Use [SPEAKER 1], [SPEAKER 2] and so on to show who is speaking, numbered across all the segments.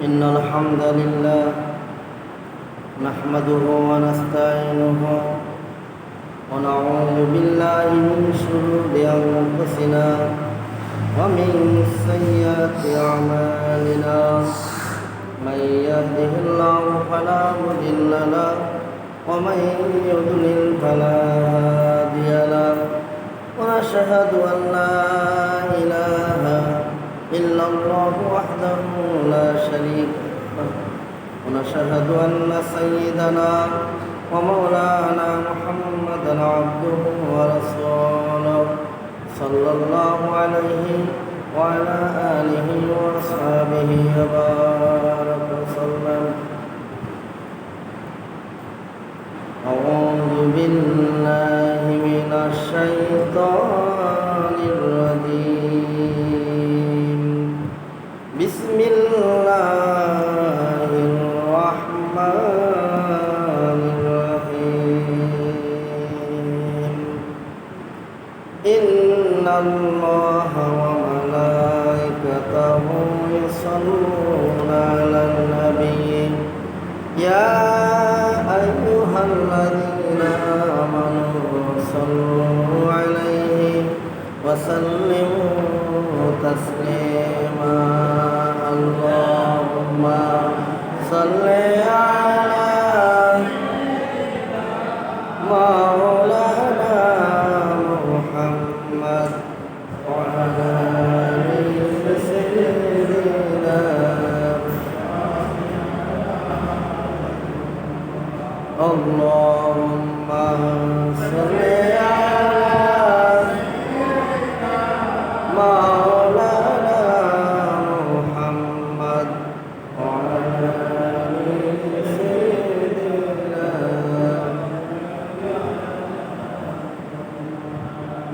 [SPEAKER 1] إن الحمد لله نحمده ونستعينه ونعوذ بالله من شرور أنفسنا ومن سيئات أعمالنا من يهده الله فلا مضل له ومن يضلل فلا هادي له ونشهد أن لا إله إلا الله وحده لا شريك له ونشهد أن سيدنا ومولانا محمدا عبده ورسوله صلى الله عليه وعلى آله وأصحابه وبارك وسلم. أعوذ بالله من الشيطان الرجيم. بسم الله الرحمن الرحيم. إن الله وملائكته يصلون على النبي يا أيها الذين آمنوا صلوا عليه وسلموا تسليما. اللهم صل على مولانا محمد وعلى آل سيدنا. اللهم صل على مولانا محمد وعلى آل سيدنا.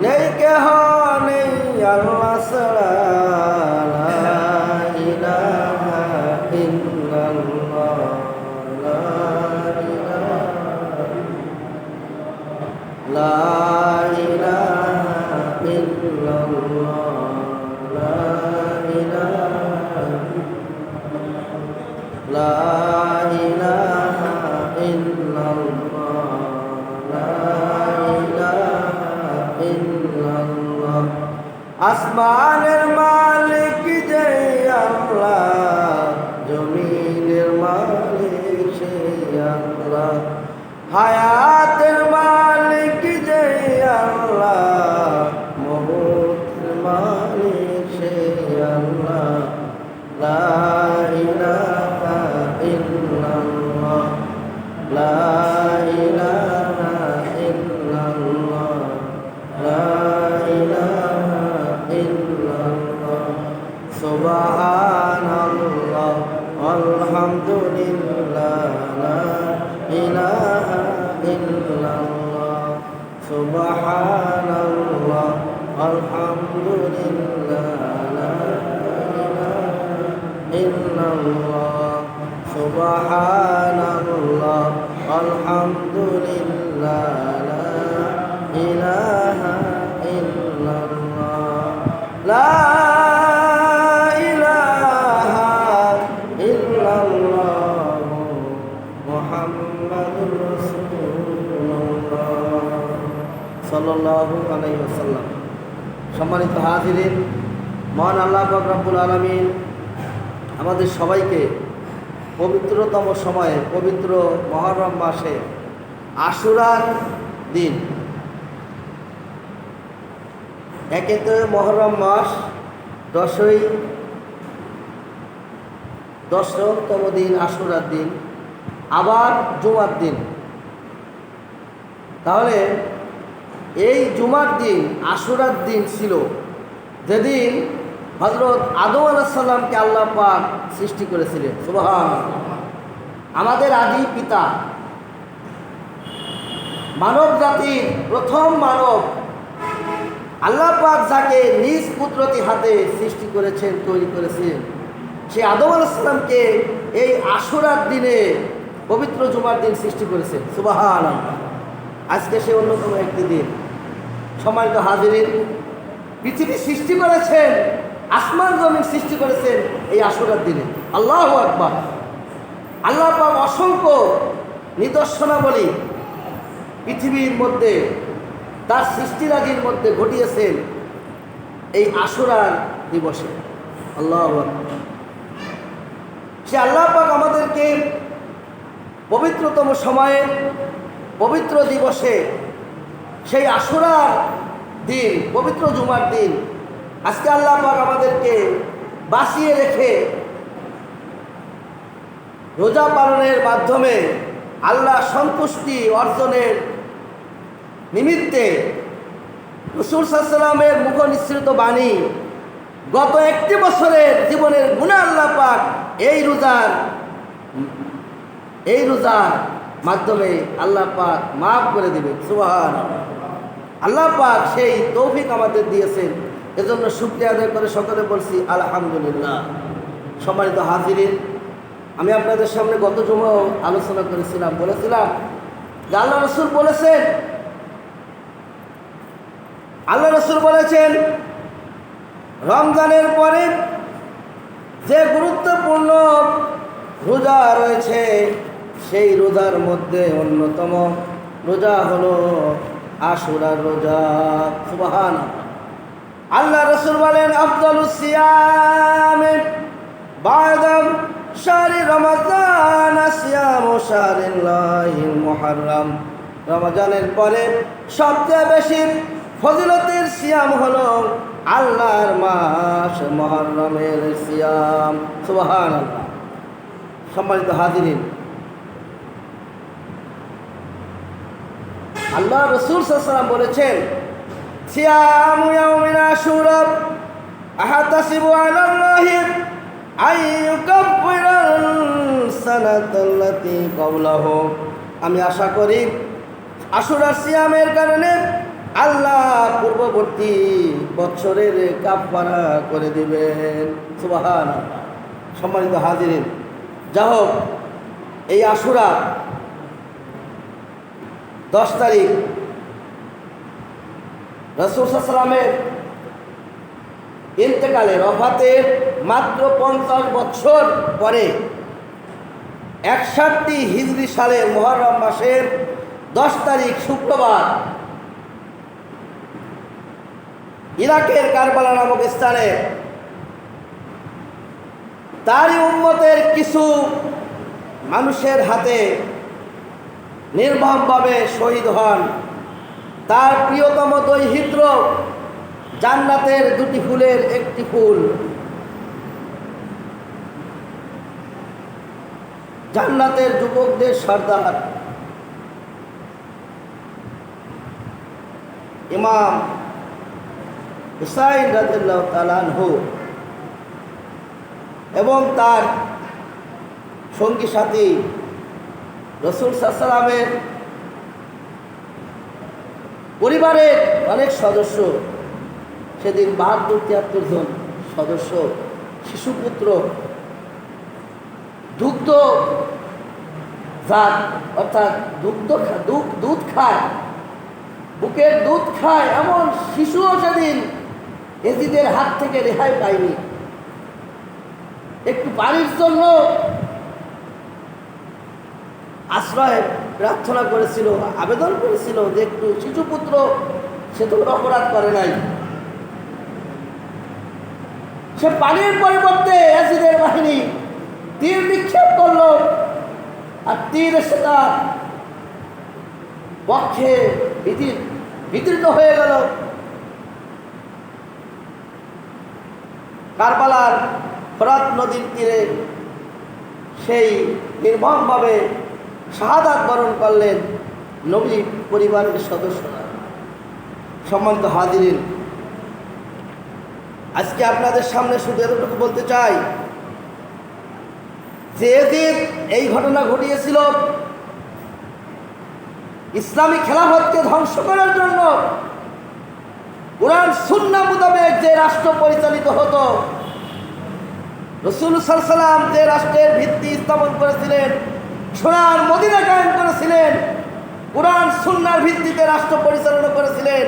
[SPEAKER 1] নেই কেহ নেই আল্লাহ ছাড়া, লা ইলাহা ইল্লাল্লাহ, লা ইলাহা ইল্লাল্লাহ, লা ইলাহা, লা ইলাহা ইল্লাল্লাহ, লা ইলাহা ইল্লাল্লাহ। আসমানের মালিক যে আল্লাহ, জমিনের মালিক সেই আল্লাহ, হায়াতের মালিক যে আল্লাহ, মউতের মালিক সেই আল্লাহ। লা ইলাহা ইল্লাল্লাহ, লা ইলাহা ইল্লাল্লাহ, লা ইলাহা ইল্লাল্লাহ। সুবহানাল্লাহ আলহামদুলিল্লাহ, লা ইলাহা ইল্লাল্লাহ। সুবহানাল্লাহ আলহামদুলিল্লাহ, লা ইলাহা ইল্লাল্লাহ। সুবহানাল্লাহ আলহামদুলিল্লাহ, লা ইলাহা ইল্লাল্লাহ, লা ইলাহা ইল্লাল্লাহ মুহাম্মাদুর রাসূলুল্লাহ সাল্লাল্লাহু আলাইহি ওয়াসাল্লাম। সম্মানিত হাজিরিন, মহান আল্লাহ পাক রব্বুল আলামিন আমাদের সবাইকে পবিত্রতম সময়ে, পবিত্র মুহররম মাসে আশুরার দিন, একে তো মুহররম মাস, 10তম দিন আশুরার দিন, আবার জুমার দিন। তাহলে এই জুমার দিন, আশুরার দিন ছিল যেদিন হযরত আদম আলাইহিস সালামকে আল্লাহ পাক সৃষ্টি করেছিলেন। সুবহানাল্লাহ। আমাদের আদি পিতা, মানব জাতির প্রথম মানব, আল্লাহ পাক যাকে নিজ কুদরতি হাতে সৃষ্টি করেছেন, তৈরি করেছেন, সে আদম আলাইহিস সালামকে এই আশুরার দিনে, পবিত্র জুমার দিন সৃষ্টি করেছেন। সুবহানাল্লাহ। আজকে সে অন্যতম একটি দিন। সম্মানিত হাজিরিন, পৃথিবী সৃষ্টি করেছেন আসমান জমিন সৃষ্টি করেছেন এই আশুরার দিনে। আল্লাহু আকবার। আল্লাহ পাক অসংখ্য নিদর্শনাবলী পৃথিবীর মধ্যে তার সৃষ্টিরাজির মধ্যে ঘটিয়েছেন এই আশুরার দিবসে। আল্লাহু আকবার। সে আল্লাহ পাক আমাদেরকে পবিত্রতম সময়ে পবিত্র দিবসে সেই আশুরার দিন, পবিত্র জুমার দিন আজকে আল্লাহ পাক আমাদেরকে বাঁচিয়ে রেখে রোজা পালনের মাধ্যমে আল্লাহ সন্তুষ্টি অর্জনের নিমিত্তে রাসূল সাল্লাল্লাহু আলাইহি ওয়াসাল্লামের মুখ নিঃসৃত বাণী গত একটি বছরের জীবনের গুনাহ আল্লাহ পাক এই রোজার মাধ্যমে আল্লাহ পাক মাফ করে দিবেন। সুবহানাল্লাহ। আল্লাহ পাক সেই তৌফিক আমাদের দিয়েছেন, এজন্য শুকরিয়া আদায় করে সকলে বলছি আলহামদুলিল্লাহ। সম্মানিত হাজিরিন, আমি আপনাদের সামনে গত জুমাও আলোচনা করেছিলাম, বলেছিলাম যে আল্লাহ রাসূল বলেছেন রমজানের পরে যে গুরুত্বপূর্ণ রোজা রয়েছে সেই রোজার মধ্যে অন্যতম রোজা হলো আশুরার রোজা। সুবহানাল্লাহ। আল্লাহ রাসূল বলেন আফদালুস সিয়াম বা'দা শাহরি রমাদান সিয়ামু শাহরিল্লাহিল মুহাররম। রমজানের পরে সবচেয়ে বেশি ফজিলতের সিয়াম হলো আল্লাহর মাস মুহররমের সিয়াম। সুবহানাল্লাহ। সম্মানিত হাজিরিন, আল্লাহ রাসূল সাল্লাল্লাহু আলাইহি ওয়াসাল্লাম বলেছেন সিয়ামু ইয়াউমিন আশুরা আহতাসিবু আলাল্লাহি আইয়ুকাফিরাল সানাতাল্লাতী ক্বাবলাহু। আমি আশা করি আশুরার সিয়ামের কারণে আল্লাহ পূর্ববর্তী বছরের কাফারা করে দিবেন। সুবহানাল্লাহ। সম্মানিত হাজিরিন, যা হোক, এই আশুরা 10 তারিখ রাসূল সাল্লাল্লাহু আলাইহি ওয়াসাল্লামের ইন্তেকালের ওফাতের মাত্র 50 বছর পরে 61 হিজরি সালের মুহররম মাসের 10 তারিখ শুক্রবার ইরাকের কারবালা নামক স্থানে তারই উম্মতের কিছু মানুষের হাতে নির্মমভাবে শহীদ হন তার প্রিয়তম দৈহিত্র, জান্নাতের 2টি ফুলের একটি ফুল, জান্নাতের যুবকদের সর্দার ইমাম হুসাইন রাদিয়াল্লাহু তাআলা আনহু এবং তার সঙ্গী সাথী রাসূল সাল্লাল্লাহু আলাইহি ওয়াসাল্লামের পরিবারের অনেক সদস্য, সেদিন 72-73 জন সদস্য, শিশুপুত্র, দুগ্ধ জাত অর্থাৎ দুধ খায়, বুকের দুধ খায় এমন শিশুও সেদিন এজিদের হাত থেকে রেহাই পায়নি। একটু পানির জন্য আশ্রয় প্রার্থনা করেছিল, আবেদন করেছিল যে একটু শিশুপুত্র, সে তো অপরাধ করে নাই, সে পানির পরিবর্তে এজিদের বাহিনী তীর নিক্ষেপ করল আর তীর এসে তার বক্ষে বিদীর্ণ হয়ে গেল। কারবালার ফরাত নদীর তীরে সেই নির্মমভাবে শাহাদাত বরণ করলেন নবী পরিবারের সদস্যরা। সম্মানিত হাজিরিন, আজকে আপনাদের সামনে শুধু এতটুকু বলতে চাই যে এজিদ এই ঘটনা ঘটিয়েছিল ইসলামী খেলাফতকে ধ্বংস করার জন্য। কুরআন সুন্নাহ মোতাবেক যে রাষ্ট্র পরিচালিত হতো, রাসূল সাল্লাল্লাহু আলাইহি ওয়াসাল্লাম যে রাষ্ট্রের ভিত্তি স্থাপন করেছিলেন, সোনার মদিনা কায়েম করেছিলেন, কুরআন সুন্নাহর ভিত্তিতে রাষ্ট্র পরিচালনা করেছিলেন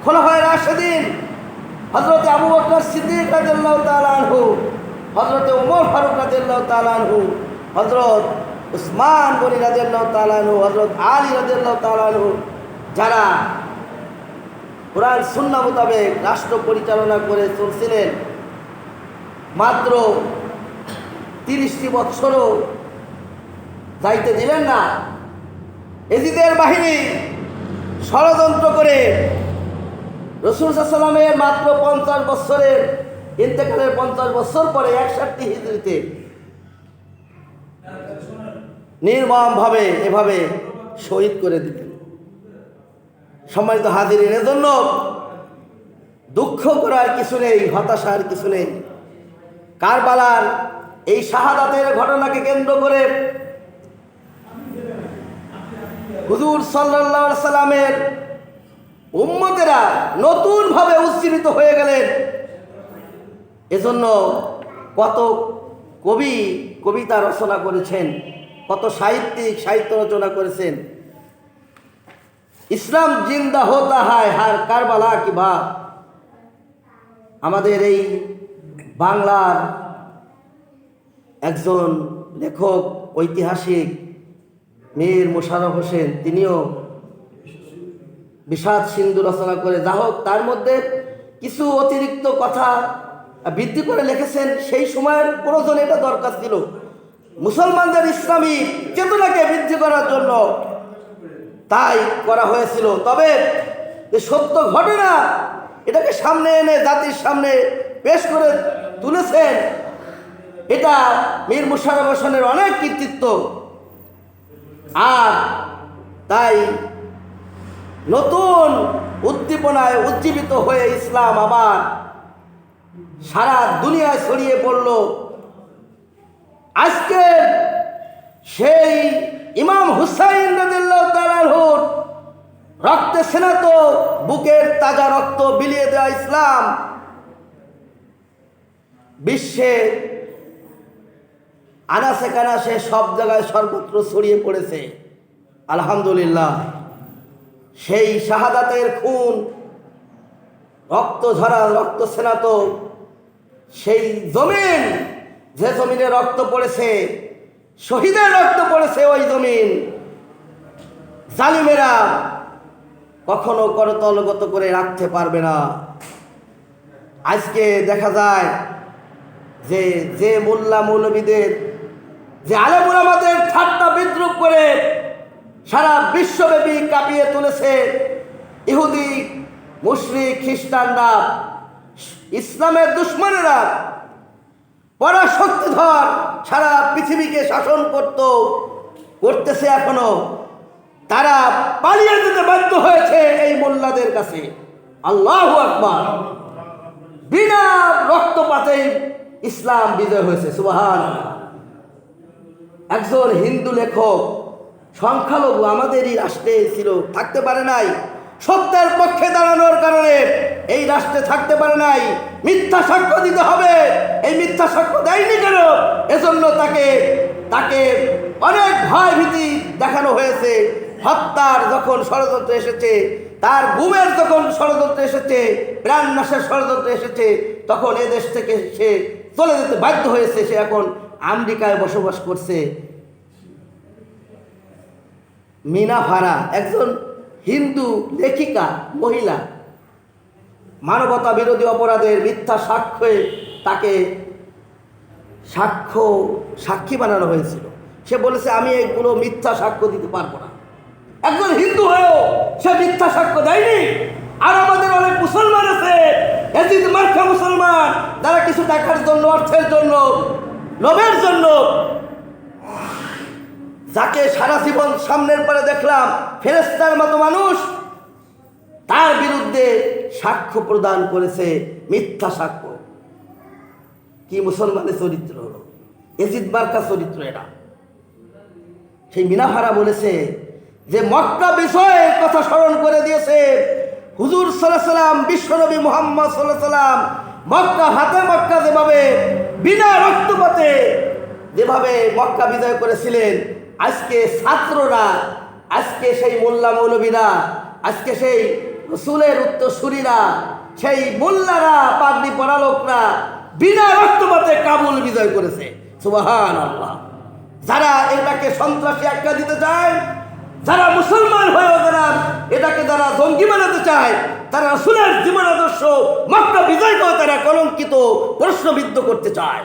[SPEAKER 1] খোলাফায়ে রাশিদিন হযরতে আবু বকর সিদ্দিক রাদিয়াল্লাহু তাআলা আনহু, হযরতে ওমর ফারুক রাদিয়াল্লাহু তাআলা আনহু, হযরত উসমান গনি রাদিয়াল্লাহু তাআলা আনহু, হযরত আলী রাদিয়াল্লাহু তাআলা আনহু, যারা কোরআন সুন্নাহ মোতাবেক রাষ্ট্র পরিচালনা করে চলছিলেন, মাত্র 30টি বৎসরও যাইতে দিলেন না। এজিদের বাহিনী ষড়যন্ত্র করে রাসূল সাল্লাল্লাহু আলাইহি ওয়াসাল্লামের মাত্র 50 বৎসরের ইন্তেকালের 50 বৎসর পরে 61 হিজরিতে নির্মমভাবে এভাবে শহীদ করে দিলেন। সম্মানিত হাজিরিন, এজন্য দুঃখ করার কিছু নেই, হতাশার কিছু নেই। কারবালার এই শাহাদাতের ঘটনাকে কেন্দ্র করে হুজুর সাল্লাল্লাহু আলাইহি সাল্লামের উম্মতেরা নতুনভাবে উজ্জীবিত হয়ে গেলেন। এজন্য কত কবি কবিতা রচনা করেছেন, কত সাহিত্যিক সাহিত্য রচনা করেছেন। ইসলাম জিন্দা হোতা হায় হার কারবালা কি বাত। আমাদের এই বাংলার একজন লেখক ঐতিহাসিক মীর মোশাররফ হোসেন, তিনিও বিষাদ সিন্ধু রচনা করে, যা হোক তার মধ্যে কিছু অতিরিক্ত কথা বৃদ্ধি করে লিখেছেন। সেই সময়ের প্রয়োজন এটা দরকার ছিল, মুসলমানদের ইসলামী চেতনাকে বৃদ্ধি করার জন্য তাই করা হয়েছিল। তবে যে সত্য ঘটনা এটাকে সামনে এনে জাতির সামনে পেশ করে তুলেছেন, এটা মীর মোশাররফ হোসেনের অনেক কৃতিত্ব। আর তাই নতুন উদ্দীপনায় উজ্জীবিত হয়ে ইসলাম আবার সারা দুনিয়ায় ছড়িয়ে পড়ল। আজকে সেই ইমাম হুসাইন রাদিয়াল্লাহু তাআলা আনহুর রক্তে স্নাত বুকের তাজা রক্ত বিলিয়ে দেওয়া ইসলাম বিশ্বে আনাসে কানাসে সব জায়গায় সর্বত্র ছড়িয়ে পড়েছে। আলহামদুলিল্লাহ, সেই শাহাদাতের খুন, রক্ত ঝরা, রক্ত স্নাত সেই জমিন, যে জমিনে রক্ত পড়েছে, শহীদের রক্ত পড়েছে, ওই জমিন জালিমেরা কখনো করতলগত করে রাখতে পারবে না। আজকে দেখা যায় যে যে মোল্লা মৌলবীদের, যে আলেম উলামাদের ঠাট্টা বিদ্রুপ করে সারা বিশ্বব্যাপী কাঁপিয়ে তুলেছে ইহুদি, মুশরিক, খ্রিস্টানরা, ইসলামের দুশ্মনেরা, পরাশক্তিধর সারা পৃথিবীকে শাসন করতেছে এখনো, তারা পালিয়ে যেতে বাধ্য হয়েছে এই মোল্লাদের কাছে। আল্লাহু আকবার। বিনা রক্তপাতেই ইসলাম বিজয় হয়েছে। সুবহানাল্লাহ। একজন হিন্দু লেখক, সংখ্যালঘু আমাদেরই রাষ্ট্রে ছিল, থাকতে পারে নাই, সত্যের পক্ষে দাঁড়ানোর কারণে এই রাষ্ট্রে থাকতে পারে নাই, মিথ্যা সাক্ষ্য দিতে হবে। এই মিথ্যা সাক্ষ্য দেয়নি কেন? এজন্য তাকে অনেক ভয় ভীতি দেখানো হয়েছে। হত্যার যখন ষড়যন্ত্র এসেছে, তার গুমের যখন ষড়যন্ত্র এসেছে, প্রাণ নাশের ষড়যন্ত্র এসেছে, তখন এদেশ থেকে সে চলে যেতে বাধ্য হয়েছে। সে এখন আমেরিকায় বসবাস করছে। মিনা ফারা, একজন হিন্দু লেখিকা, মহিলা, মানবতা বিরোধী অপরাধের মিথ্যা সাক্ষ্যে তাকে সাক্ষী বানানো হয়েছিল। সে বলেছে আমি এগুলো মিথ্যা সাক্ষ্য দিতে পারবো না। একজন হিন্দু হয়েও সে মিথ্যা সাক্ষ্য দেয়নি। আর আমাদের অনেক মুসলমান আছে, এজিদ মার্কা মুসলমান, যারা কিছু টাকার জন্য, অর্থের জন্য, লোভের জন্য, যাকে সারা জীবন সামনের পরে দেখলাম ফেরেশতার মতো মানুষ, তার বিরুদ্ধে সাক্ষ্য প্রদান করেছে মিথ্যা সাক্ষ্য। কি মুসলমানের চরিত্র হলো, এজিদ মার্কা চরিত্র এটা। সেই মিনাফারা বলেছে যে মক্কা বিষয়ে কথা স্মরণ করে দিয়েছে। হুজুর সাল্লাল্লাহু আলাইহি সাল্লাম, বিশ্বনবী মুহাম্মদ সাল্লাল্লাহু আলাইহি সাল্লাম মক্কা যেভাবে বিনা রক্তপাতে যেভাবে মক্কা বিজয় করেছিলেন, আজকে ছাত্ররা, আজকে সেই মোল্লা মৌলবীরা, আজকে সেই রসুলের উত্তরসূরিরা, সেই মোল্লারা, পাগড়ি পরা লোকরা বিনা রক্তপাতে কাবুল বিজয় করেছে। সুবহানাল্লাহ। যারা এটাকে সন্ত্রাসী আখ্যা দিতে চায়, যারা মুসলমান হয়েও এটাকে যারা জঙ্গি বানাতে চায়, তারা রাসূলের জীবন আদর্শ মক্কা বিজয়কেও তারা কলঙ্কিত, প্রশ্নবিদ্ধ করতে চায়।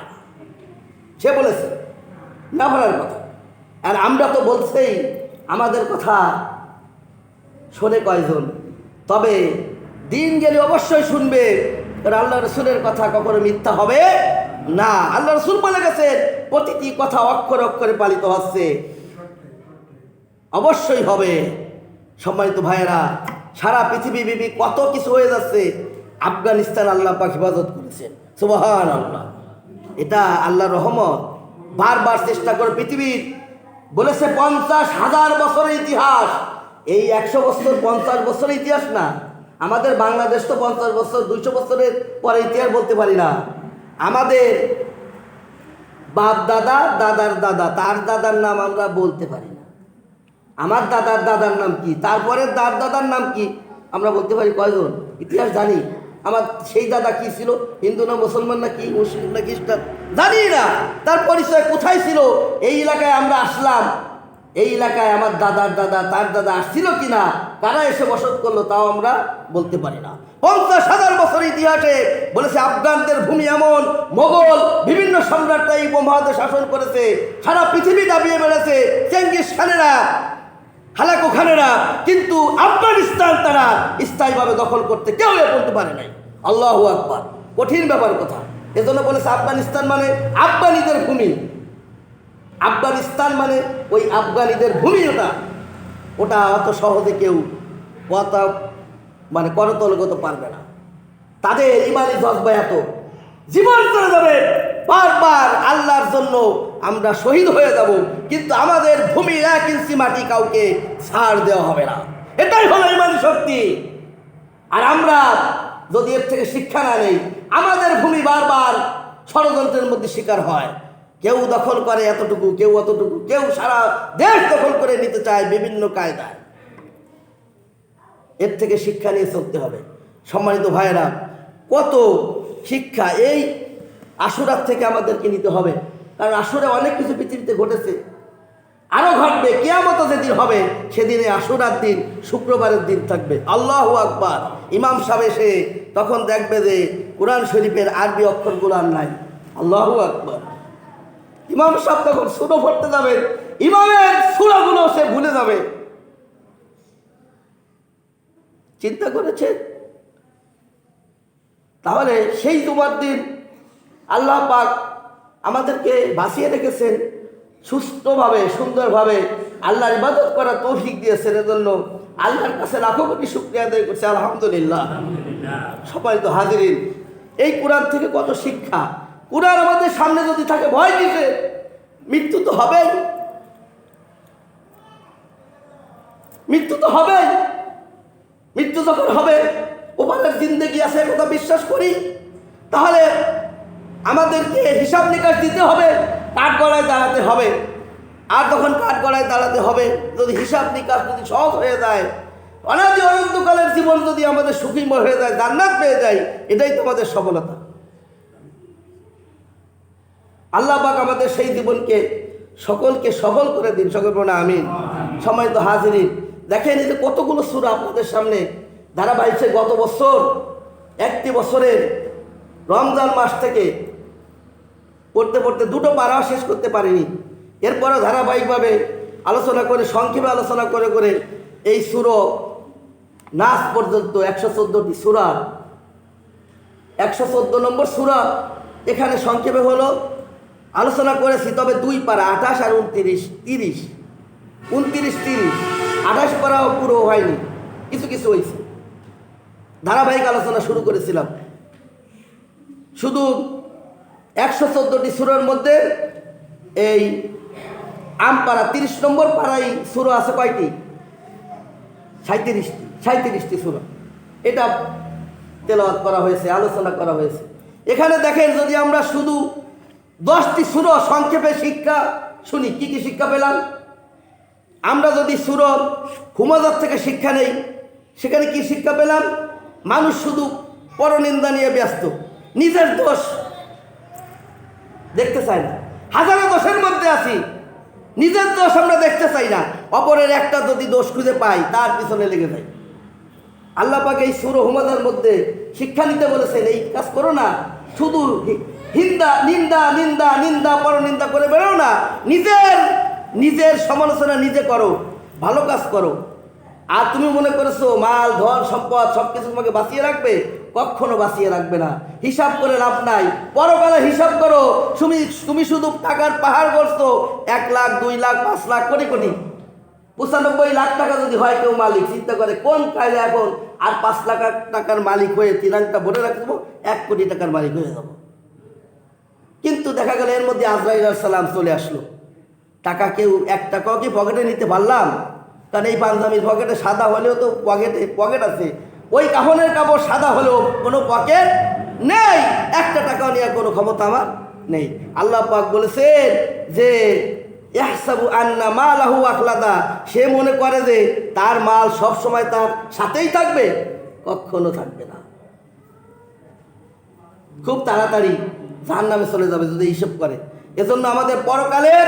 [SPEAKER 1] সে বলেছে না বলার কথা, আর আমরা তো বলছেই আমাদের কথা শোনে কয়জন? তবে দিন গেলে অবশ্যই শুনবে, কারণ আল্লাহ রসুলের কথা কখনো মিথ্যা হবে না। আল্লাহ রসুল বলে গেছেন প্রতিটি কথা অক্ষরে অক্ষরে পালিত হচ্ছে, অবশ্যই হবে। সম্মানিত ভাইয়েরা, সারা পৃথিবী কত কিছু হয়ে যাচ্ছে, আফগানিস্তান আল্লাহ পাক হেফাজত করেছেন। সুবহানাল্লাহ। এটা আল্লাহর রহমত। বারবার চেষ্টা করে পৃথিবীর বলেছে 50,000 বছরের ইতিহাস। এই 100 বছর 50 বছরের ইতিহাস না। আমাদের বাংলাদেশ তো 50 বছর 200 বছরের পরে ইতিহাস বলতে পারি না। আমাদের বাপ দাদা, দাদার দাদা, তার দাদার নাম আমরা বলতে পারি না। আমার দাদার দাদার নাম কি, তারপরে দাদার দাদার নাম কি আমরা বলতে পারি কয়জন? ইতিহাস জানি। আমার সেই দাদা কি ছিল, হিন্দু না মুসলমান না কি, মুসলিম না খ্রিস্টান, জানি না। তার পরিচয় কোথায় ছিল? এই এলাকায় আমরা আসলাম, এই এলাকায় আমার দাদার দাদা, তার দাদা আসছিল কিনা, কারা এসে বসত করলো, তাও আমরা বলতে পারি না। 50,000 বছর ইতিহাসে বলেছে আফগানদের ভূমি এমন, মোগল বিভিন্ন সম্রাটরা এই উপমহাদেশে শাসন করেছে, সারা পৃথিবী দাবিয়ে বেড়েছে, চেঙ্গিস খানেরা, হালাকু খানেরা, কিন্তু আফগানিস্তান তারা স্থায়ীভাবে দখল করতে কেউ বলতে পারে নাই। আল্লাহু আকবার। কঠিন ব্যাপার কথা। এজন্য বলেছে আফগানিস্তান মানে আফগানিদের ভূমি। আফগানিস্তান মানে ওই আফগানিদের ভূমি। ওটা অত সহজে কেউ কথা মানে করতল করতে পারবে না। তাদের ইমানি জজবা এত, জীবন চলে যাবে, বারবার আল্লাহর জন্য আমরা শহীদ হয়ে যাব, কিন্তু আমাদের ভূমির 1 ইঞ্চি মাটি কাউকে ছাড় দেওয়া হবে না। এটাই হলো ইমানি শক্তি। আর আমরা যদি এর থেকে শিক্ষা না নেই, আমাদের ভূমি বারবার ষড়যন্ত্রের মধ্যে শিকার হয়। কেউ দখল করে এতটুকু, কেউ অতটুকু, কেউ সারা দেশ দখল করে নিতে চায় বিভিন্ন কায়দায়। এর থেকে শিক্ষা নিয়ে চলতে হবে। সম্মানিত ভাইয়েরা, কত শিক্ষা এই আশুরার থেকে আমাদেরকে নিতে হবে। কারণ আশুরে অনেক কিছু পৃথিবীতে ঘটেছে, আরও ঘটবে। কিয়ামত যেদিন হবে সেদিনে আশুরার দিন শুক্রবারের দিন থাকবে। আল্লাহু আকবার। ইমাম সাহেব এসে তখন দেখবে যে কোরআন শরীফের আরবি অক্ষরগুলো আর নাই। আল্লাহু আকবার। ইমাম সাহেব তখন সূরা পড়তে যাবেন, ইমামের সূরাগুলো সে ভুলে যাবে। চিন্তা করেছে? তাহলে সেই জুমার দিন আল্লাহ পাক আমাদেরকে বাঁচিয়ে রেখেছেন, সুস্থভাবে সুন্দরভাবে আল্লাহর ইবাদত করার তৌফিক দিয়েছেন। এজন্য আল্লাহর কাছে লাখো কোটি শুকরিয়া আদায় করছে, আলহামদুলিল্লাহ। সবাই তো হাজিরিন, এই কোরআন থেকে কত শিক্ষা। কোরআন আমাদের সামনে যদি থাকে, ভয় দিতে, মৃত্যু তো হবেই, মৃত্যু তো হবেই। মৃত্যু যখন হবে, ওপারের জিন্দেগি আছে কথা বিশ্বাস করি, তাহলে আমাদেরকে হিসাব নিকাশ দিতে হবে, কাঠ গড়ায় দাঁড়াতে হবে। আর যখন কাঠ গড়ায় দাঁড়াতে হবে, যদি হিসাব নিকাশ যদি সহজ হয়ে যায়, অনাদি অনন্তকালের জীবন যদি আমাদের সুখীময় হয়ে যায়, জান্নাত পেয়ে যায়, এটাই তো আমাদের সফলতা। আল্লাহ পাক আমাদের সেই জীবনকে সকলকে সফল করে দিন, সকল বলুন আমিন। সম্মানিত হাজিরিন, দেখেন এই যে কতগুলো সূরা আপনাদের সামনে ধারাবাহিক। গত বছর একটি বছরের রমজান মাস থেকে পড়তে পড়তে 2টো পারা শেষ করতে পারিনি। এরপরে ধারাবাহিকভাবে আলোচনা করে, সংক্ষেপে আলোচনা করে করে এই সূরা নাস পর্যন্ত 114টি সূরা, 114 নম্বর সূরা এখানে সংক্ষেপে হলো আলোচনা করেছি। তবে 2 পারা 28 আর 29, 30, 29, 30, 28 পারাও পুরো হয়নি, কিছু কিছু হয়েছে। ধারাবাহিক আলোচনা শুরু করেছিলাম। শুধু 114টি সূরার মধ্যে এই আমপাড়া 30 নম্বর পাড়ায় সূরা আছে কয়টি? 37টি সূরা। এটা তেলাওয়াত করা হয়েছে, আলোচনা করা হয়েছে। এখানে দেখেন, যদি আমরা শুধু 10টি সূরা সংক্ষেপে শিক্ষা শুনি, কি কি শিক্ষা পেলাম? আমরা যদি সূরা হুমাযাত থেকে শিক্ষা নেই, সেখানে কি শিক্ষা পেলাম? মানুষ শুধু পরনিন্দা নিয়ে ব্যস্ত, নিজের দোষ দেখতে চাই না। হাজারো দোষের মধ্যে আছি, নিজের দোষ আমরা দেখতে চাই না, অপরের একটা যদি দোষ খুঁজে পাই তার পিছনে লেগে যাই। আল্লাহ পাক এই সূরা হুমাযার মধ্যে শিক্ষা নিতে বলেছেন, এই কাজ করো না, শুধু নিন্দা নিন্দা নিন্দা নিন্দা পরনিন্দা করে বেরো না, নিজের সমালোচনা নিজে করো, ভালো কাজ করো। আর তুমি মনে করেছো মাল ধন সম্পদ সব কিছু তোমাকে বাঁচিয়ে রাখবে, কখনো বাঁচিয়ে রাখবে না। হিসাব করে লাভ নাই, পরকালে হিসাব করো। তুমি শুধু টাকার পাহাড় করছো, 1 লাখ 2 লাখ 5 লাখ কোটি কোটি 95 লাখ টাকা যদি হয় কেউ মালিক, চিন্তা করে কোন কাজে এখন আর 5 লাখ টাকার মালিক হয়ে তিরাংটা ভরে রাখবো, 1 কোটি টাকার মালিক হয়ে যাব। কিন্তু দেখা গেল এর মধ্যে আজরাইল আলাইহিস সালাম চলে আসলো। টাকা কেউ 1 টাকাও কি পকেটে নিতে পারলাম? কারণ এই পাঞ্জাবির পকেটে সাদা হলেও তো পকেট আছে, ওই কাফনের কাপড় সাদা হলেও কোনো পকেট নেই, 1 টাকাও নেওয়ার কোনো ক্ষমতা আমার নেই। আল্লাহ পাক বলেছেন যে ইয়াহসাবু আন্না মালাহু আখলাদা, সে মনে করে যে তার মাল সব সময় তার সাথেই থাকবে, কখনো থাকবে না। খুব তাড়াতাড়ি জাহান্নামে চলে যাবে যদি হিসাব করে। এজন্য আমাদের পরকালের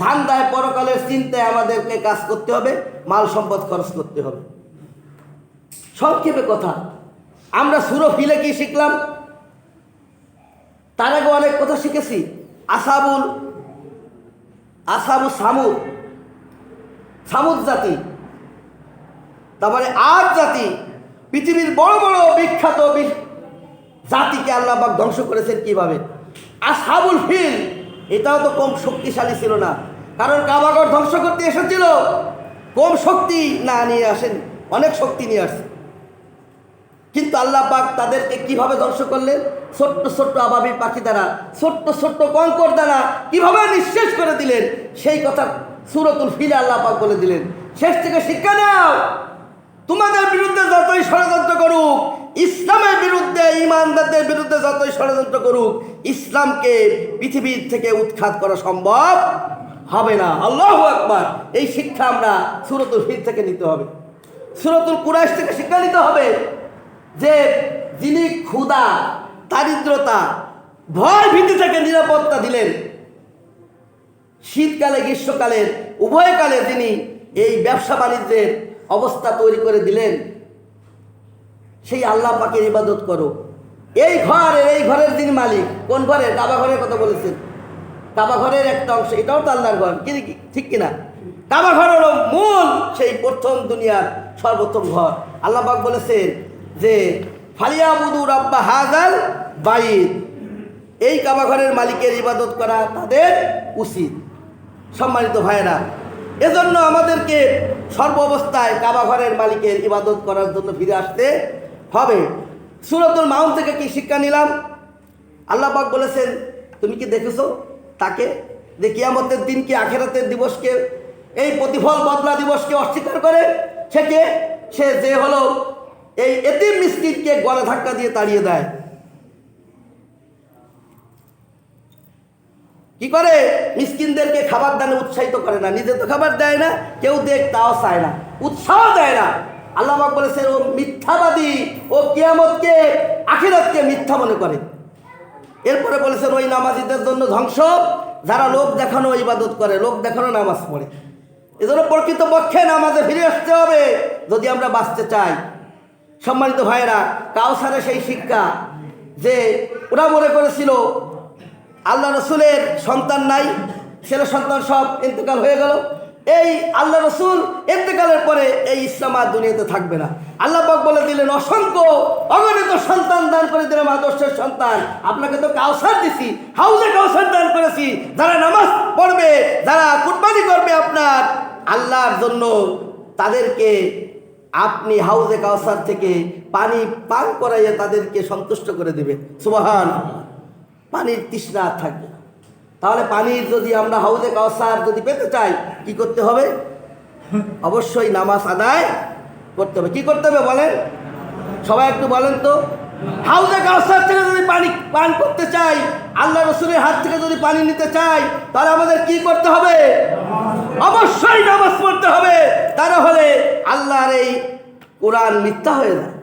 [SPEAKER 1] ধান্দায়, পরকালের চিন্তায় আমাদেরকে কাজ করতে হবে, মাল সম্পদ খরচ করতে হবে। সংক্ষেপে কথা, আমরা সূরা ফিলে কি শিখলাম? তার আগে অনেক কথা শিখেছি। আসাবু সামুদ জাতি, তারপরে আদ জাতি, পৃথিবীর বড় বড় বিখ্যাত জাতিকে আল্লাহ পাক ধ্বংস করেছেন কিভাবে। আসহাবুল ফিল, এটাও তো কম শক্তিশালী ছিল না, কারণ কাবাগর ধ্বংস করতে এসেছিল, কম শক্তি না নিয়ে আসেন, অনেক শক্তি নিয়ে আসছে। কিন্তু আল্লাহ পাক তাদেরকে কিভাবে ধ্বংস করলেন? ছোট্ট ছোট্ট আবাবিল পাখি দ্বারা, ছোট্ট ছোট্ট কঙ্কর দ্বারা কিভাবে নিঃশেষ করে দিলেন, সেই কথা সূরাতুল ফিলে আল্লাহ পাক বলে দিলেন। শেষ থেকে শিক্ষা নাও, তোমাদের বিরুদ্ধে যতই ষড়যন্ত্র করুক, ইসলামের বিরুদ্ধে, ঈমানদারদের বিরুদ্ধে যতই ষড়যন্ত্র করুক, ইসলামকে পৃথিবীর থেকে উৎখাত করা সম্ভব হবে না। আল্লাহু আকবার। এই শিক্ষা আমরা সূরাতুল ফিল থেকে নিতে হবে, সূরাতুল কুরাইশ থেকে শিক্ষা নিতে হবে যে যিনি ক্ষুধা, দারিদ্রতা, ভয় ভীতি থেকে নিরাপত্তা দিলেন, শীতকালে গ্রীষ্মকালের উভয়কালে যিনি এই ব্যবসা বাণিজ্যের অবস্থা তৈরি করে দিলেন, সেই আল্লাহ পাকের ইবাদত করো। এই ঘরের যিনি মালিক, কোন ঘরের? কাবা ঘরের কথা বলেছেন। কাবা ঘরের একটা অংশ, এটাও তো আল্লাহর ঘর, ঠিক কিনা? কাবা ঘর হলো মূল, সেই প্রথম দুনিয়ার সর্বোত্তম ঘর। আল্লাহ পাক বলেছেন যে ফালিয়াবুদু রাব্বা হাযাল বাইত, এই কাবা ঘরের মালিকের ইবাদত করা তাদের উচিত। সম্মানিত ভাইয়েরা, এজন্য আমাদেরকে সর্ব অবস্থায় কাবা ঘরের মালিকের ইবাদত করার জন্য ফিরে আসতে হবে। সূরাতুল মাউন থেকে কি শিক্ষা নিলাম? আল্লাহ পাক বলেছেন, তুমি কি দেখেছো তাকে, যে কিয়ামতের দিনকে, আখিরাতের দিবসকে, এই প্রতিফল বদলা দিবসকে অস্বীকার করে? সে যে হলো এই এতিম মিসকিনকে গলা ধাক্কা দিয়ে তাড়িয়ে দেয়। কি করে? মিসকিনদেরকে খাবার দানে উৎসাহিত করে না, নিজে তো খাবার দেয় না, কেউ দেখ তাও চায় না, উৎসাহ দেয় না। আল্লাহ পাক বলেছেন ও মিথ্যাবাদী, ও কিয়ামতকে, আখিরাতকে মিথ্যা মনে করে। এরপরে বলেছেন ওই নামাজিদের জন্য ধ্বংস, যারা লোক দেখানো ইবাদত করে, লোক দেখানো নামাজ পড়ে। এজন্য প্রকৃতপক্ষে নামাজে ফিরে আসতে হবে যদি আমরা বাঁচতে চাই। সম্মানিত ভাইয়েরা, কাউসারে সেই শিক্ষা যে ওরা মনে করেছিল আল্লাহ রসুলের সন্তান নাই, ছেলে সন্তান সব ইন্তেকাল হয়ে গেল, এই আল্লাহ রসুল ইন্তেকালের পরে এই ইসলাম আর দুনিয়াতে থাকবে না। আল্লাহ পাক বলে দিলেন অসংখ্য অগণিত সন্তান দান করে দিলাম, আদর্শের সন্তান। আপনাকে তো কাউসার দিছি, হাউজে কাউসার দান করেছি, যারা নামাজ পড়বে, যারা কুরবানি করবে আপনার আল্লাহর জন্য, তাদেরকে আপনি হাউজে কাউসার থেকে পানি পান করাইয়া তাদেরকে সন্তুষ্ট করে দেবে। সুবহানাল্লাহ। পানির তৃষ্ণা থাকবে না। তাহলে পানির যদি আমরা হাউজে কাউসার যদি পেতে চাই, কি করতে হবে? অবশ্যই নামাজ আদায় করতে হবে। কি করতে হবে বলেন? সবাই একটু বলেন তো। হাউজে কাউসার থেকে যদি পানি পান করতে চাই, আল্লাহ রসুলের হাত থেকে যদি পানি নিতে চাই, তাহলে আমাদের কি করতে হবে? অবশ্যই নামাজ পড়তে হবে। তা না হলে আল্লাহর এই কোরআন মিথ্যা হয়ে যায়।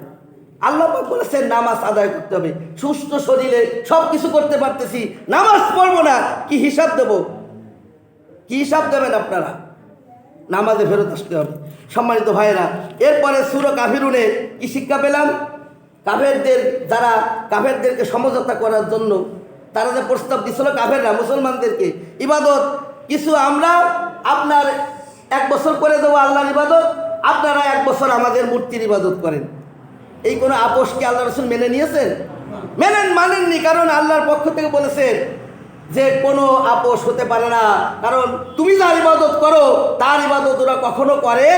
[SPEAKER 1] আল্লাহ পাক বলেছেন নামাজ আদায় করতে হবে। সুস্থ শরীরে সব কিছু করতে পারতেছি, নামাজ পড়বো না, কি হিসাব দেব? কি হিসাব দেবেন আপনারা? নামাজে ফেরত আসতে হবে। সম্মানিত ভাইয়েরা, এরপরে সূরা কাফিরুনে কি শিক্ষা পেলাম? কাফেরদেরকে সমঝোতা করার জন্য তারা যে প্রস্তাব দিছিল কাফেররা মুসলমানদেরকে, ইবাদত কিছু আমরা আপনার 1 বছর করে দেবো আল্লাহর ইবাদত, আপনারা 1 বছর আমাদের মূর্তির ইবাদত করেন। এই কোনো আপোষকে আল্লাহ রাসূল মেনে নিয়েছেন? মানেননি। কারণ আল্লাহর পক্ষ থেকে বলেছেন যে কোনো আপোষ হতে পারে না, কারণ তুমি যার ইবাদত করো তার ইবাদত ওরা কখনো করে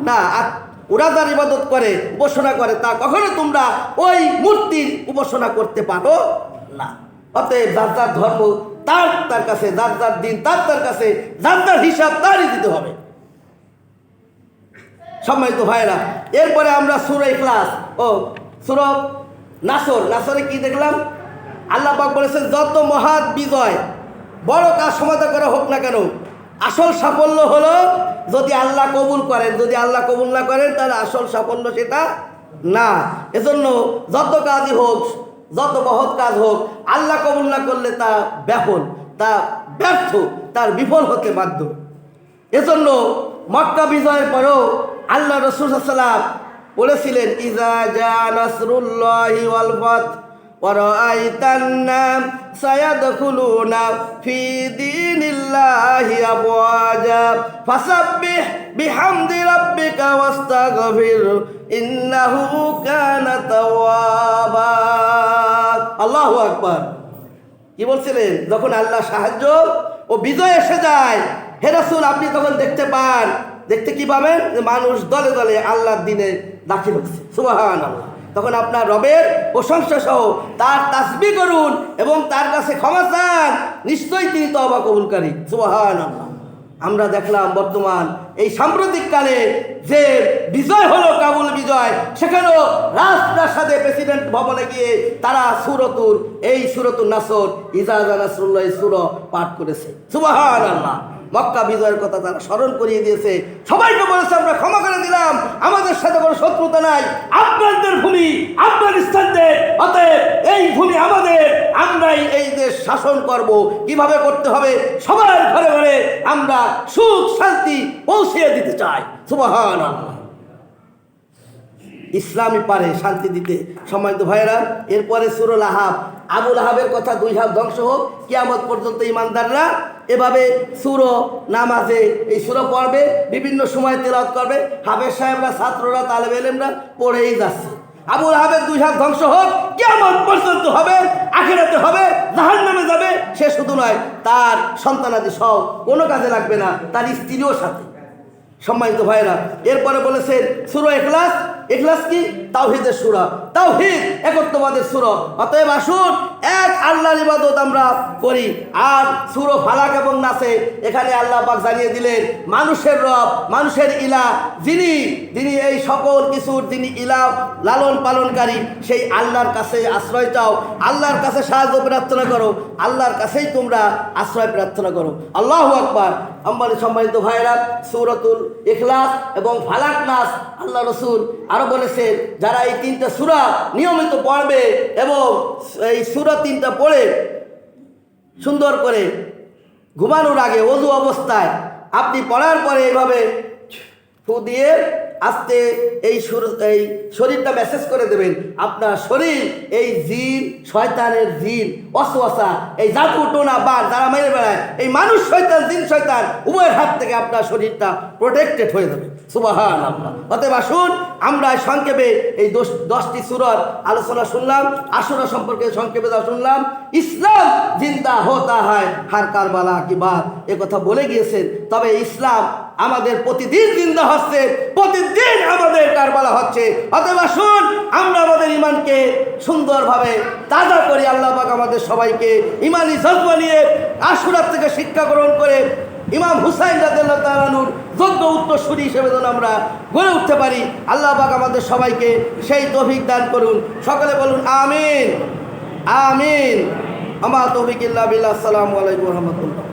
[SPEAKER 1] না। আর ওরা যার ইবাদত করে, উপাসনা করে, তা কখনো তোমরা ওই মূর্তির উপাসনা করতে পারো না। অতএব যার যার ধর্ম তার কাছে, যার যার দিন তার কাছে, যার যার হিসাব তারই দিতে হবে। সম্মানিত ভাইরা, এরপরে আমরা সূরা ইখলাস ও সূরা নাসরে কি দেখলাম? আল্লাহ পাক বলেছেন যত মহৎ বিজয়, বড় কাজ সমাধা করা হোক না কেন, আসল সাফল্য হলো যদি আল্লাহ কবুল করেন। যদি আল্লাহ কবুল না করেন তাহলে আসল সাফল্য সেটা না। এজন্য যত কাজই হোক, যত মহৎ কাজ হোক, আল্লাহ কবুল না করলে তা ব্যাফল, তা ব্যর্থ, তার বিফল হতে বাধ্য। এজন্য মক্কা বিজয়ের পরেও আল্লাহ রাসূল সাল্লাল্লাহু আলাইহি ওয়াসাল্লাম বলেছিলেন ইজা জা নাসরুল্লাহি ওয়াল ফাত ওয়া রাআইতান নাস সায়াদখুলুনা ফি দীনিল্লাহি আফওয়াজা ফাসাব্বিহ বিহামদি রাব্বিকা ওয়াস্তাগফির ইন্নাহু কানা তাওয়াবা। আল্লাহু আকবার। কি বলছিলেন? যখন আল্লাহ সাহায্য ও বিজয় এসে যায়, হে রাসূল আপনি তখন দেখতে পান, দেখতে কি পাবেন? মানুষ দলে দলে আল্লাহর দিনে দাখিল হচ্ছে। সুবহানাল্লাহ। তখন আপনার রবের প্রশংসা সহ তার তাসবিহ করুন এবং তার কাছে ক্ষমা চান, নিশ্চয়ই তিনি তওবা কবুলকারী। সুবহানাল্লাহ। আমরা দেখলাম বর্তমান এই সাম্প্রতিককালে যে বিজয় হলো, কাবুল বিজয়, সেখানেও রাজপ্রাসাদে প্রেসিডেন্ট ভবনে গিয়ে তারা সূরাতুন নাসর ইজা জা নাসরুল্লাহি সূরা পাঠ করেছে। সুবহানাল্লাহ। মক্কা বিজয়ের কথা তারা স্মরণ করিয়ে দিয়েছে, সবাইকে বলেছে আমরা ক্ষমা করে দিলাম, আমাদের সাথে কোনো শত্রুতা নাই, আপনাদের ভূমি আফগানিস্তানদের, অতএব এই ভূমি আমাদের, আমরাই এই দেশ শাসন করব। কিভাবে করতে হবে? সবার ঘরে ঘরে আমরা সুখ শান্তি পৌঁছে দিতে চাই। সুবহানাল্লাহ। ইসলামই পারে শান্তি দিতে। সম্মানিত ভাইয়েরা, এরপরে সূরা আহাব, আবুল আহাবের কথা 2 হাত ধ্বংস হোক, কিয়ামত পর্যন্ত ইমানদাররা এভাবে সূরা নামাজে এই সূরা পড়বে, বিভিন্ন সময় তেলাওয়াত করবে, হাফেজ সাহেবরা, ছাত্ররা, তালেব ইলমরা পড়েই যাচ্ছে। আবুল আহাবের 2 হাত ধ্বংস হোক, কিয়ামত পর্যন্ত হবে, আখিরাতে হবে, জাহান্নামে যাবে। সে শুধু নয়, তার সন্তানাদি সব কোনো কাজে লাগবে না, তার স্ত্রীও সাথে। সম্মানিত ভাইরা, এরপরে বলেছেন সূরা ইখলাস। ইখলাস কি? তাওহীদের সূরা, তাওহীদ, একত্ববাদের সূরা। অতএব আসুন এক আল্লাহর ইবাদত আমরা করি। আর সূরা ফালাক এবং নাসে এখানে আল্লাহ পাক জানিয়ে দিলেন মানুষের রব, মানুষের ইলাহ, যিনি এই সকল কিছুর যিনি ইলাহ, লালন পালনকারী, সেই আল্লাহর কাছে আশ্রয় চাও, আল্লাহর কাছে সাহায্য প্রার্থনা করো, আল্লাহর কাছেই তোমরা আশ্রয় প্রার্থনা করো। আল্লাহু আকবার। আমার সম্মানিত ভাইরা, সূরাতুল ইখলাস এবং ফালাক নাস আল্লাহ রাসূল আরো বলেছেন যারা এই 3টা সূরা নিয়মিত পড়বে এবং এই সূরা 3টা পড়ে সুন্দর করে ঘুমানোর আগে ওযু অবস্থায় আপনি পড়ার পরে এইভাবে ফু দিয়ে আস্তে এই শরীরটা মেসেজ করে দেবেন, আপনার শরীর এই জিন, শয়তানের জিন, ওয়াসওয়াসা, এই জাদু টোনা বান যারা মেরে বেড়ায়, এই মানুষ শয়তান, জিন শয়তান উভয়ের হাত থেকে আপনার শরীরটা প্রোটেক্টেড হয়ে যাবে। সুবহানাল্লাহ। অতএব আসুন আমরা সংক্ষেপে এই 10টি সূরার আলোচনা শুনলাম, আশুরা সম্পর্কে সংক্ষেপে যা শুনলাম। ইসলাম জিন্দা হতা হয় হার কারবালা কি বাত, এ কথা বলে গিয়েছেন। তবে ইসলাম আমাদের প্রতিদিন জিন্দা হচ্ছে, প্রতিদিন আমাদের কারবালা হচ্ছে। অতএব আসুন আমরা আমাদের ঈমানকে সুন্দরভাবে তাজা করি। আল্লাহ পাক আমাদের সবাইকে ঈমানি জজ্বা নিয়ে আশুরা থেকে শিক্ষা গ্রহণ করে ইমাম হুসাইন রাদিয়াল্লাহু তাআলা আনহুর যোগ্য উত্তরসূরি হিসেবে যেন আমরা গড়ে উঠতে পারি। আল্লাহ পাক আমাদের সবাইকে সেই তৌফিক দান করুন। সকলে বলুন আমিন, আমিন। আমা তৌফিক ইল্লা বিল্লাহ। আসসালামু আলাইকুম ওয়া রাহমাতুল্লাহ।